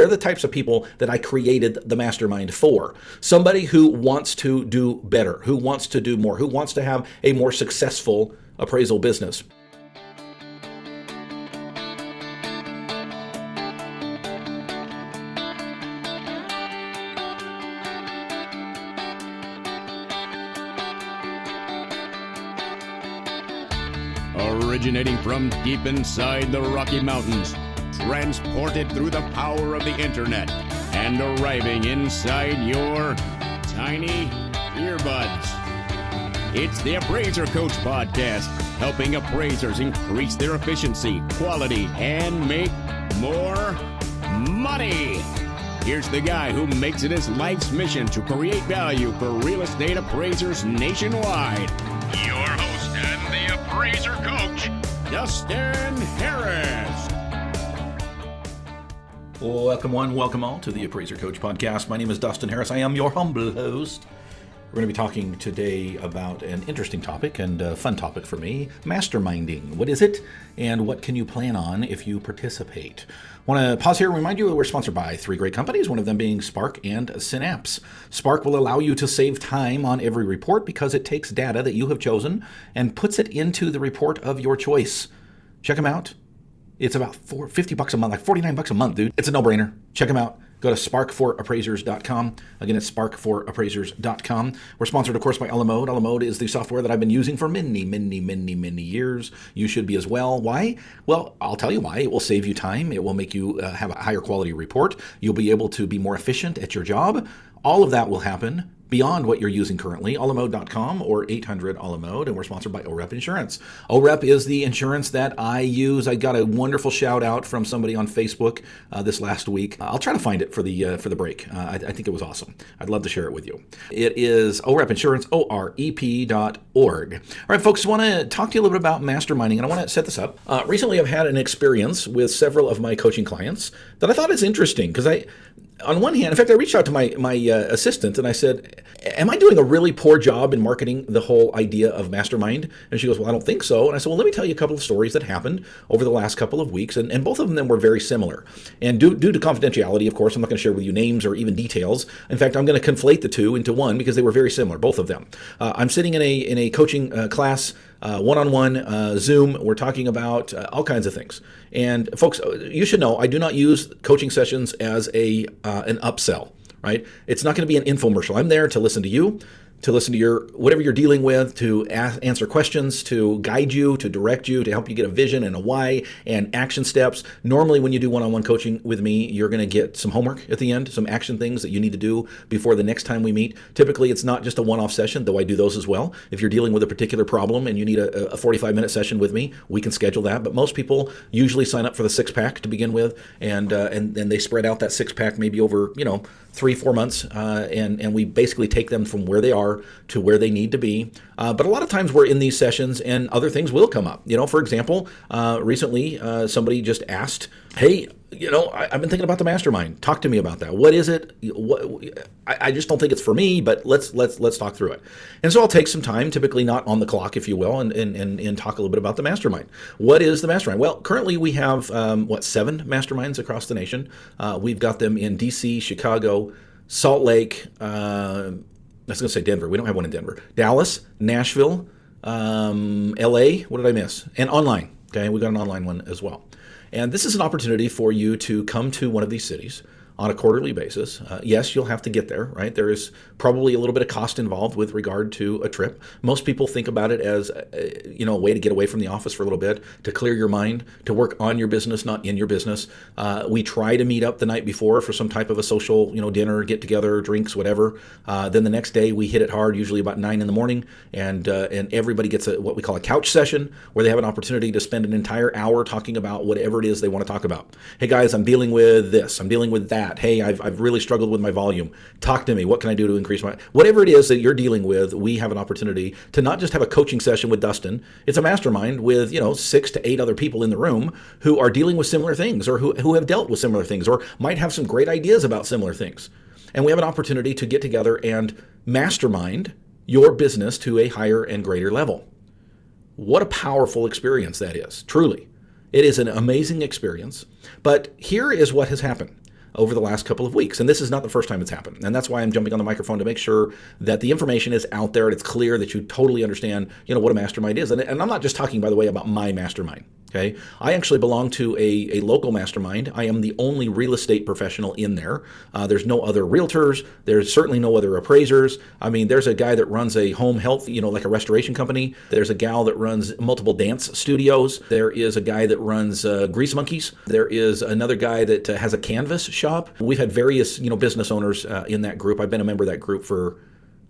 They're the types of people that I created the mastermind for. Somebody who wants to do better, who wants to do more, who wants to have a more successful appraisal business. Originating from deep inside the Rocky Mountains, transported through the power of the internet, and arriving inside your tiny earbuds. It's the Appraiser Coach Podcast, helping appraisers increase their efficiency, quality, and make more money. Here's the guy who makes it his life's mission to create value for real estate appraisers nationwide. Your host and the Appraiser Coach, Dustin Harris. Welcome one, welcome all to the Appraiser Coach Podcast. My name is Dustin Harris. I am your humble host. We're going to be talking today about an interesting topic and a fun topic for me, masterminding. What is it, and what can you plan on if you participate? I want to pause here and remind you that we're sponsored by three great companies, one of them being Spark and Synapse. Spark will allow you to save time on every report because it takes data that you have chosen and puts it into the report of your choice. Check them out. It's about $50 a month, like $49 a month, dude. It's a no-brainer. Check them out. Go to sparkforappraisers.com. Again, it's sparkforappraisers.com. We're sponsored, of course, by Alamode. Alamode is the software that I've been using for many years. You should be as well. Why? Well, I'll tell you why. It will save you time. It will make you have a higher quality report. You'll be able to be more efficient at your job. All of that will happen beyond what you're using currently, alamode.com or 800-ALAMODE, and we're sponsored by OREP Insurance. OREP is the insurance that I use. I got a wonderful shout out from somebody on Facebook this last week. I'll try to find it for the break. I think it was awesome. I'd love to share it with you. It is OREP Insurance, OREP.org. All right, folks, I want to talk to you a little bit about masterminding, and I want to set this up. Recently, I've had an experience with several of my coaching clients that I thought is interesting because on one hand, in fact, I reached out to my assistant and I said, am I doing a really poor job in marketing the whole idea of mastermind? And she goes, well, I don't think so. And I said, well, let me tell you a couple of stories that happened over the last couple of weeks. And both of them were very similar. And due to confidentiality, of course, I'm not going to share with you names or even details. In fact, I'm going to conflate the two into one because they were very similar, both of them. I'm sitting in a coaching class, one-on-one Zoom. We're talking about all kinds of things. And folks, you should know I do not use coaching sessions as an upsell, right? It's not going to be an infomercial. I'm there to listen to you, to listen to your whatever you're dealing with, to answer questions, to guide you, to direct you, to help you get a vision and a why and action steps. Normally, when you do one-on-one coaching with me, you're going to get some homework at the end, some action things that you need to do before the next time we meet. Typically, it's not just a one-off session, though I do those as well. If you're dealing with a particular problem and you need a 45-minute session with me, we can schedule that. But most people usually sign up for the six-pack to begin with, and then they spread out that six-pack maybe over 3-4 months, and we basically take them from where they are to where they need to be. But a lot of times we're in these sessions and other things will come up. For example, recently somebody just asked, hey, I've been thinking about the mastermind. Talk to me about that. What is it? I just don't think it's for me, but let's talk through it. And so I'll take some time, typically not on the clock, if you will, and talk a little bit about the mastermind. What is the mastermind? Well, currently we have, 7 masterminds across the nation. We've got them in DC, Chicago, Salt Lake, I was going to say Denver. We don't have one in Denver. Dallas, Nashville, LA. What did I miss? And online. Okay, we've got an online one as well. And this is an opportunity for you to come to one of these cities on a quarterly basis. Yes, you'll have to get there, right? There is probably a little bit of cost involved with regard to a trip. Most people think about it as, a way to get away from the office for a little bit, to clear your mind, to work on your business, not in your business. We try to meet up the night before for some type of a social, dinner, get together, drinks, whatever. Then the next day we hit it hard, usually about 9 in the morning, and everybody gets what we call a couch session, where they have an opportunity to spend an entire hour talking about whatever it is they want to talk about. Hey guys, I'm dealing with this. I'm dealing with that. Hey, I've really struggled with my volume. Talk to me. What can I do to increase my... Whatever it is that you're dealing with, we have an opportunity to not just have a coaching session with Dustin. It's a mastermind with, 6 to 8 other people in the room who are dealing with similar things, or who have dealt with similar things, or might have some great ideas about similar things. And we have an opportunity to get together and mastermind your business to a higher and greater level. What a powerful experience that is, truly. It is an amazing experience. But here is what has happened. over the last couple of weeks. And this is not the first time it's happened. And that's why I'm jumping on the microphone to make sure that the information is out there and it's clear that you totally understand, what a mastermind is. And I'm not just talking, by the way, about my mastermind. Okay, I actually belong to a local mastermind. I am the only real estate professional in there. There's no other realtors. There's certainly no other appraisers. I mean, there's a guy that runs a home health, like a restoration company. There's a gal that runs multiple dance studios. There is a guy that runs Grease Monkeys. There is another guy that has a canvas shop. We've had various, business owners in that group. I've been a member of that group for,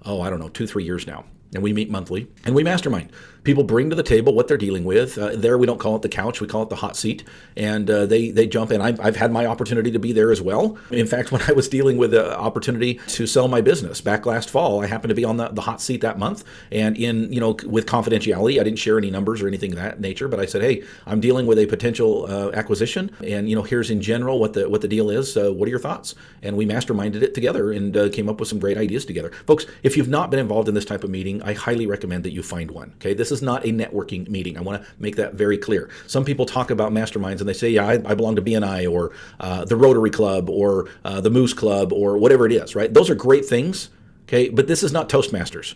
2-3 years now. And we meet monthly and we mastermind. People bring to the table what they're dealing with. There, we don't call it the couch, we call it the hot seat. And they jump in. I've had my opportunity to be there as well. In fact, when I was dealing with the opportunity to sell my business back last fall, I happened to be on the hot seat that month. And with confidentiality, I didn't share any numbers or anything of that nature. But I said, hey, I'm dealing with a potential acquisition. And, here's in general what the deal is. What are your thoughts? And we masterminded it together and came up with some great ideas together. Folks, if you've not been involved in this type of meeting, I highly recommend that you find one. Okay, this is not a networking meeting. I want to make that very clear. Some people talk about masterminds and they say, yeah, I belong to BNI or the Rotary Club or the Moose Club or whatever it is, right? Those are great things, okay, but this is not Toastmasters.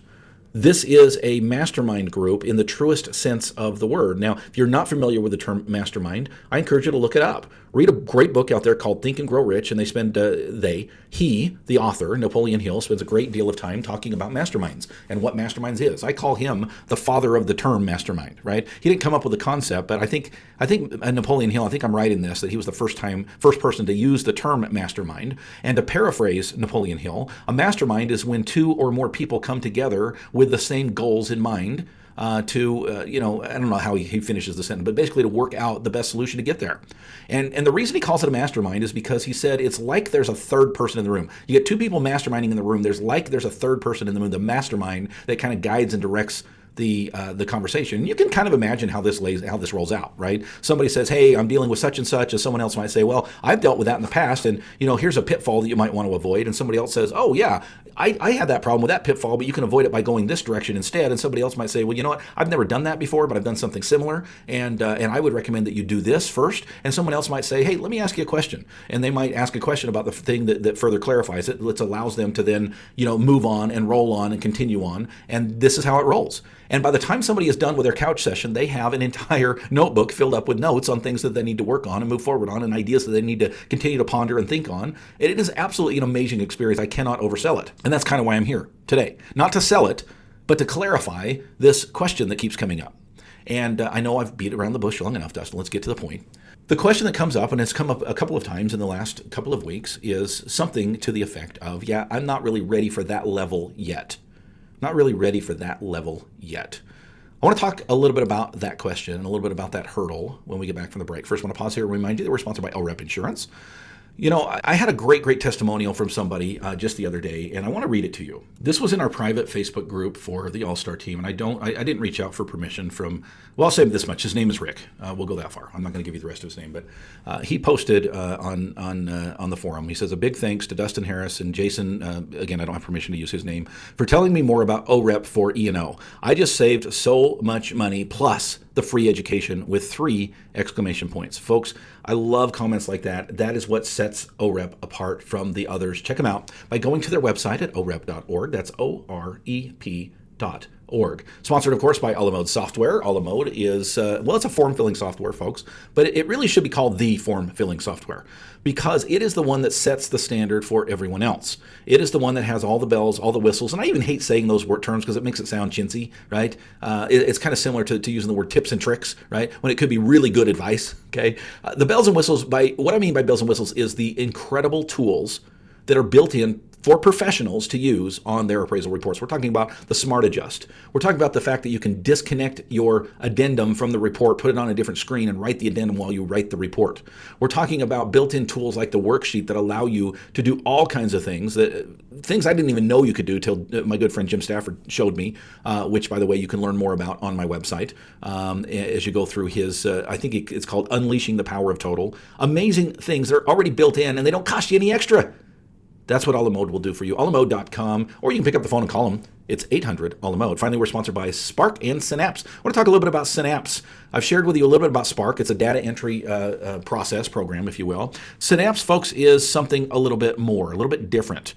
This is a mastermind group in the truest sense of the word. Now, if you're not familiar with the term mastermind, I encourage you to look it up. Read a great book out there called Think and Grow Rich, and they spend, he, the author, Napoleon Hill, spends a great deal of time talking about masterminds and what masterminds is. I call him the father of the term mastermind, right? He didn't come up with the concept, but I think Napoleon Hill, I think I'm right in this, that he was the first person to use the term mastermind. And to paraphrase Napoleon Hill, a mastermind is when two or more people come together with the same goals in mind I don't know how he finishes the sentence, but basically to work out the best solution to get there. And the reason he calls it a mastermind is because he said it's like there's a third person in the room. You get two people masterminding in the room. There's a third person in the room, the mastermind that kind of guides and directs the conversation. You can kind of imagine how this rolls out, right? Somebody says, hey, I'm dealing with such and such, and someone else might say, well, I've dealt with that in the past, and here's a pitfall that you might want to avoid. And somebody else says, oh yeah, I had that problem with that pitfall, but you can avoid it by going this direction instead. And somebody else might say, well, you know what? I've never done that before, but I've done something similar, and I would recommend that you do this first. And someone else might say, hey, let me ask you a question. And they might ask a question about the thing that further clarifies it. It allows them to then, move on and roll on and continue on. And this is how it rolls. And by the time somebody is done with their couch session, they have an entire notebook filled up with notes on things that they need to work on and move forward on, and ideas that they need to continue to ponder and think on. And it is absolutely an amazing experience. I cannot oversell it. And that's kind of why I'm here today. Not to sell it, but to clarify this question that keeps coming up. And I know I've beat around the bush long enough, Dustin. Let's get to the point. The question that comes up, and it's come up a couple of times in the last couple of weeks, is something to the effect of, yeah, I'm not really ready for that level yet. Not really ready for that level yet. I want to talk a little bit about that question and a little bit about that hurdle when we get back from the break. First, I want to pause here and remind you that we're sponsored by LREP Insurance. I had a great testimonial from somebody just the other day, and I want to read it to you. This was in our private Facebook group for the All-Star team, and I didn't reach out for permission from, well, I'll say this much. His name is Rick. We'll go that far. I'm not going to give you the rest of his name, but he posted on the forum. He says, a big thanks to Dustin Harris and Jason, again, I don't have permission to use his name, for telling me more about OREP for E&O. I just saved so much money, plus the free education with 3 exclamation points. Folks, I love comments like that. That is what sets OREP apart from the others. Check them out by going to their website at orep.org. That's OREP.org. Sponsored, of course, by Alamode Software. Alamode is, it's a form-filling software, folks, but it really should be called the form-filling software because it is the one that sets the standard for everyone else. It is the one that has all the bells, all the whistles, and I even hate saying those word terms because it makes it sound chintzy, right? It's kind of similar to using the word tips and tricks, right? When it could be really good advice, okay? The bells and whistles, what I mean by bells and whistles is the incredible tools that are built in for professionals to use on their appraisal reports. We're talking about the Smart Adjust. We're talking about the fact that you can disconnect your addendum from the report, put it on a different screen, and write the addendum while you write the report. We're talking about built-in tools like the worksheet that allow you to do all kinds of things I didn't even know you could do till my good friend Jim Stafford showed me, which, by the way, you can learn more about on my website as you go through his, I think it's called Unleashing the Power of Total. Amazing things that are already built in, and they don't cost you any extra. That's what a la mode will do for you. alamode.com, or you can pick up the phone and call them. It's 800 a la mode. Finally, we're sponsored by Spark and Synapse. I want to talk a little bit about Synapse. I've shared with you a little bit about Spark. It's a data entry process program, if you will. Synapse, folks, is something a little bit more, a little bit different.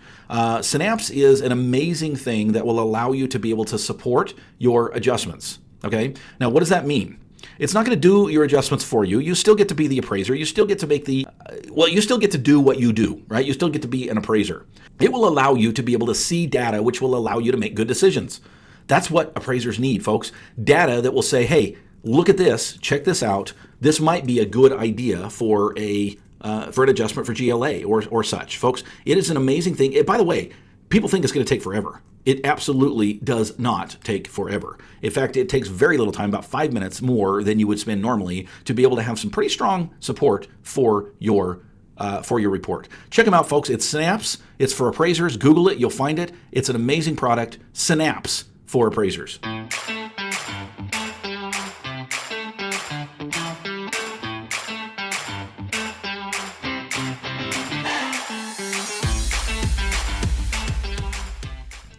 Synapse is an amazing thing that will allow you to be able to support your adjustments. Okay? Now, what does that mean? It's not going to do your adjustments for you. You still get to be the appraiser. You still get to make you still get to do what you do, right? You still get to be an appraiser. It will allow you to be able to see data, which will allow you to make good decisions. That's what appraisers need, folks. Data that will say, hey, look at this, check this out. This might be a good idea for an adjustment for GLA or such. Folks, it is an amazing thing. By the way, people think it's going to take forever. It absolutely does not take forever. In fact, it takes very little time, about 5 minutes more than you would spend normally, to be able to have some pretty strong support for your report. Check them out, folks. It's Synapse. It's for appraisers. Google it. You'll find it. It's an amazing product. Synapse for appraisers.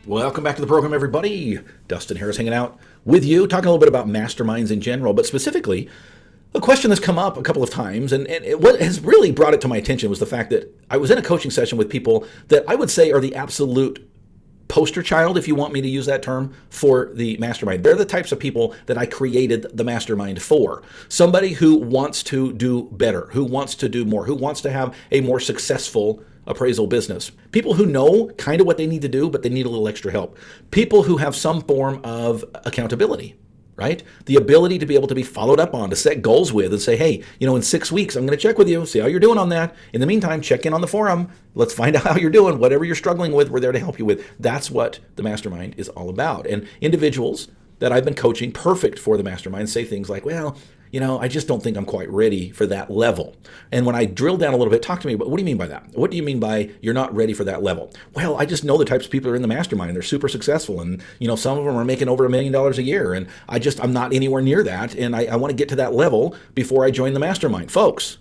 Welcome back to the program, everybody. Dustin Harris hanging out with you, talking a little bit about masterminds in general, but specifically a question that's come up a couple of times, and what has really brought it to my attention was the fact that I was in a coaching session with people that I would say are the absolute poster child, if you want me to use that term, for the mastermind. They're the types of people that I created the mastermind for. Somebody who wants to do better, who wants to do more, who wants to have a more successful appraisal business. People who know kind of what they need to do, but they need a little extra help. People who have some form of accountability, right? The ability to be able to be followed up on, to set goals with and say, hey, in 6 weeks, I'm going to check with you, see how you're doing on that. In the meantime, check in on the forum. Let's find out how you're doing. Whatever you're struggling with, we're there to help you with. That's what the mastermind is all about. And individuals that I've been coaching, perfect for the mastermind, say things like, well, I just don't think I'm quite ready for that level. And when I drill down a little bit, talk to me about, what do you mean by that? What do you mean by you're not ready for that level? Well, I just know the types of people that are in the mastermind. They're super successful. And, some of them are making over $1 million a year. And I'm not anywhere near that. And I want to get to that level before I join the mastermind. Folks,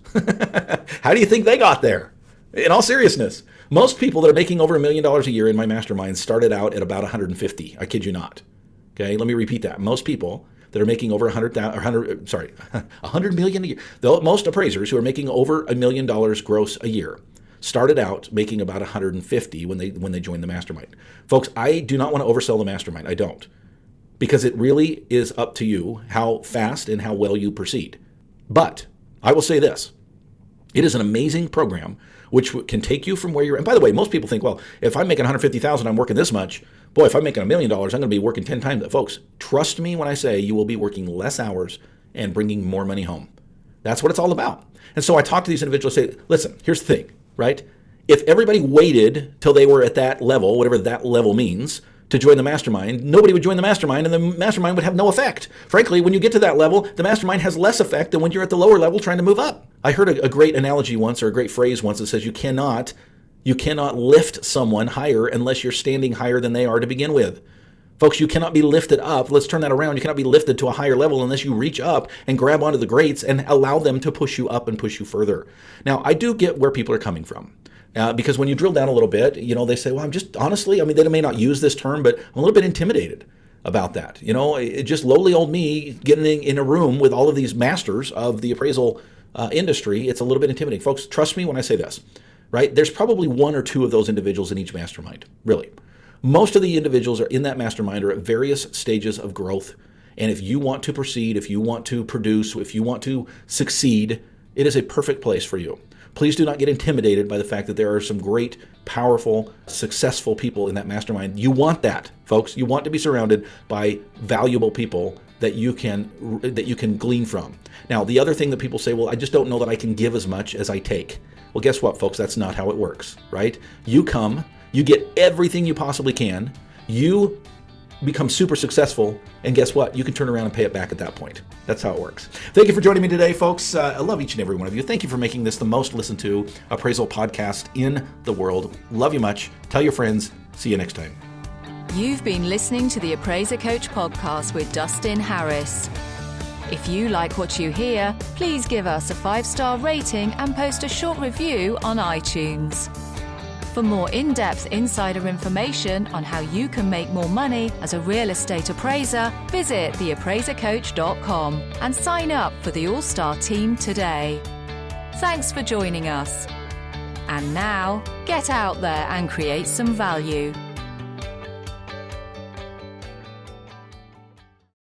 how do you think they got there? In all seriousness, most people that are making over $1 million a year in my mastermind started out at about 150. I kid you not. Okay, let me repeat that. Most people that are making over $100 million a year. Most appraisers who are making over $1 million gross a year started out making about 150 when they joined the mastermind. Folks, I do not want to oversell the mastermind. I don't. Because it really is up to you how fast and how well you proceed. But I will say this. It is an amazing program which can take you from where you're at. And by the way, most people think, well, if I'm making $150,000, I'm working this much. Boy, if I'm making $1 million, I'm going to be working 10 times that. Folks, trust me when I say you will be working less hours and bringing more money home. That's what it's all about. And so I talk to these individuals and say, listen, here's the thing, right? If everybody waited till they were at that level, whatever that level means, to join the mastermind, nobody would join the mastermind and the mastermind would have no effect. Frankly, when you get to that level, the mastermind has less effect than when you're at the lower level trying to move up. I heard a great analogy once, or a great phrase once, that says you cannot lift someone higher unless you're standing higher than they are to begin with. Folks, you cannot be lifted up. Let's turn that around. You cannot be lifted to a higher level unless you reach up and grab onto the grates and allow them to push you up and push you further. Now, I do get where people are coming from. Because when you drill down a little bit, they say, well, I'm just, honestly, they may not use this term, but I'm a little bit intimidated about that. It just lowly old me getting in a room with all of these masters of the appraisal industry. It's a little bit intimidating. Folks, trust me when I say this, right? There's probably one or two of those individuals in each mastermind, really. Most of the individuals are in that mastermind are at various stages of growth. And if you want to proceed, if you want to produce, if you want to succeed, it is a perfect place for you. Please do not get intimidated by the fact that there are some great, powerful, successful people in that mastermind. You want that, folks. You want to be surrounded by valuable people that you can glean from. Now, the other thing that people say, well, I just don't know that I can give as much as I take. Well, guess what, folks? That's not how it works, right? You come, you get everything you possibly can, you become super successful, and guess what? You can turn around and pay it back at that point. That's how it works. Thank you for joining me today, folks. I love each and every one of you. Thank you for making this the most listened to appraisal podcast in the world. Love you much. Tell your friends. See you next time. You've been listening to the Appraiser Coach podcast with Dustin Harris. If you like what you hear, please give us a 5-star rating and post a short review on iTunes. For more in-depth insider information on how you can make more money as a real estate appraiser, visit theappraisercoach.com and sign up for the All-Star team today. Thanks for joining us. And now, get out there and create some value.